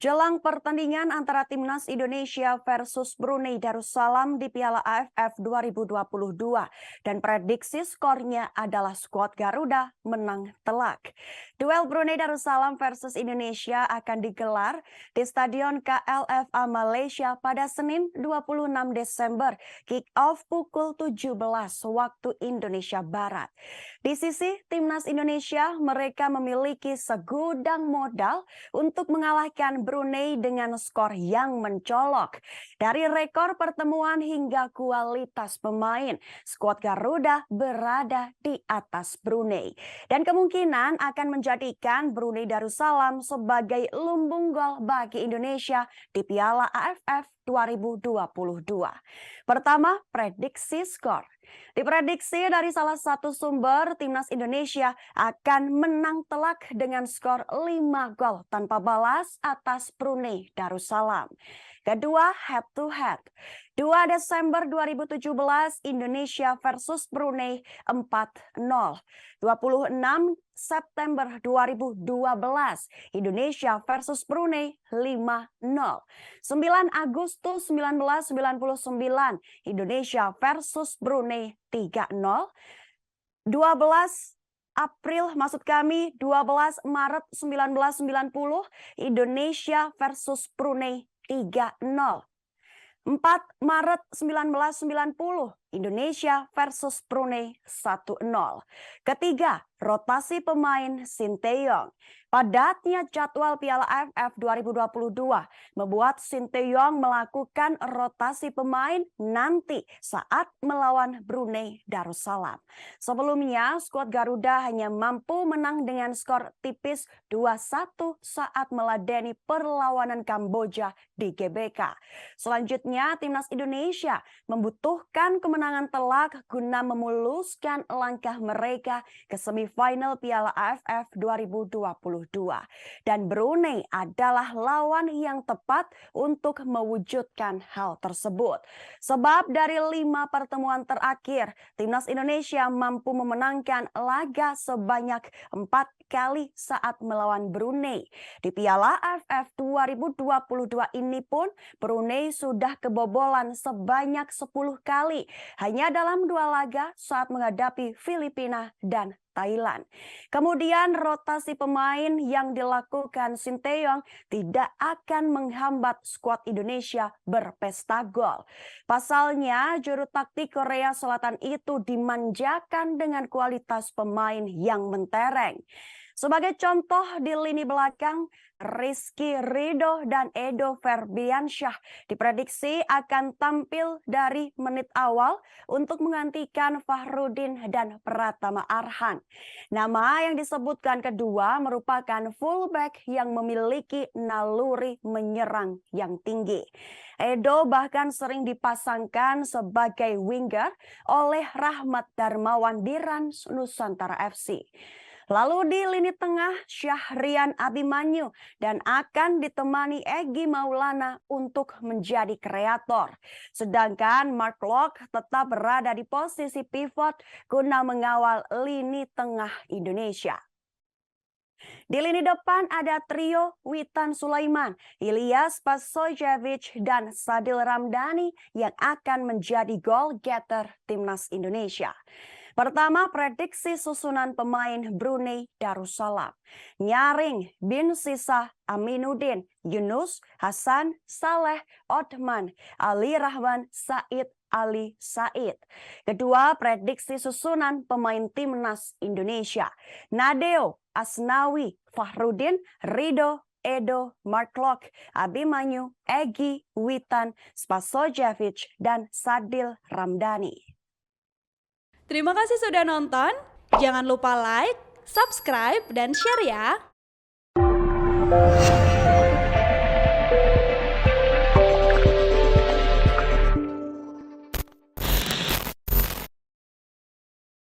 Jelang pertandingan antara Timnas Indonesia versus Brunei Darussalam di Piala AFF 2022 dan prediksi skornya adalah skuad Garuda menang telak. Duel Brunei Darussalam versus Indonesia akan digelar di Stadion KLFA Malaysia pada Senin 26 Desember, kick-off pukul 17 waktu Indonesia Barat. Di sisi Timnas Indonesia, mereka memiliki segudang modal untuk mengalahkan Brunei dengan skor yang mencolok. Dari rekor pertemuan hingga kualitas pemain, skuad Garuda berada di atas Brunei. Dan kemungkinan akan menjadikan Brunei Darussalam sebagai lumbung gol bagi Indonesia di Piala AFF 2022. Pertama, prediksi skor. Diprediksi dari salah satu sumber, Timnas Indonesia akan menang telak dengan skor 5 gol tanpa balas atas Brunei Darussalam. Kedua, head to head. 2 Desember 2017 Indonesia versus Brunei 4-0. 26 September 2012 Indonesia versus Brunei 5-0. 9 Agustus 1999 Indonesia versus Brunei 3-0. 12 April, maksud kami 12 Maret 1990 Indonesia versus Brunei 3-0. 4 Maret 1990 Indonesia versus Brunei 1-0. Ketiga, rotasi pemain Sinteyong. Padatnya jadwal Piala AFF 2022 membuat Sinteyong melakukan rotasi pemain nanti saat melawan Brunei Darussalam. Sebelumnya, skuad Garuda hanya mampu menang dengan skor tipis 2-1 saat meladeni perlawanan Kamboja di GBK. Selanjutnya, Timnas Indonesia membutuhkan kemenangan telak guna memuluskan langkah mereka ke semifinal Piala AFF 2022. Dan Brunei adalah lawan yang tepat untuk mewujudkan hal tersebut. Sebab dari 5 pertemuan terakhir, Timnas Indonesia mampu memenangkan laga sebanyak 4 kali saat melawan Brunei. Di Piala AFF 2022 ini pun Brunei sudah kebobolan sebanyak 10 kali hanya dalam 2 laga saat menghadapi Filipina dan Thailand. Kemudian rotasi pemain yang dilakukan Sinteyong tidak akan menghambat skuad Indonesia berpesta gol. Pasalnya, juru taktik Korea Selatan itu dimanjakan dengan kualitas pemain yang mentereng. Sebagai contoh di lini belakang, Rizky Ridho dan Edo Ferdiansyah diprediksi akan tampil dari menit awal untuk menggantikan Fahrudin dan Pratama Arhan. Nama yang disebutkan kedua merupakan fullback yang memiliki naluri menyerang yang tinggi. Edo bahkan sering dipasangkan sebagai winger oleh Rahmat Darmawan di Rans Nusantara FC. Lalu di lini tengah Syahrian Abimanyu dan akan ditemani Egy Maulana untuk menjadi kreator. Sedangkan Mark Locke tetap berada di posisi pivot guna mengawal lini tengah Indonesia. Di lini depan ada trio Witan Sulaiman, Ilyas Pasojevic, dan Sadil Ramdhani yang akan menjadi goal getter Timnas Indonesia. Pertama, prediksi susunan pemain Brunei Darussalam. Nyaring, Bin Sisa, Aminuddin, Yunus, Hasan, Saleh, Othman, Ali Rahman, Said, Ali Said. Kedua, prediksi susunan pemain Timnas Indonesia. Nadeo, Asnawi, Fahrudin, Ridho, Edo, Mark Locke, Abimanyu, Egy, Witan, Spasojevic, dan Sadil Ramdhani. Terima kasih sudah nonton. Jangan lupa like, subscribe, dan share ya.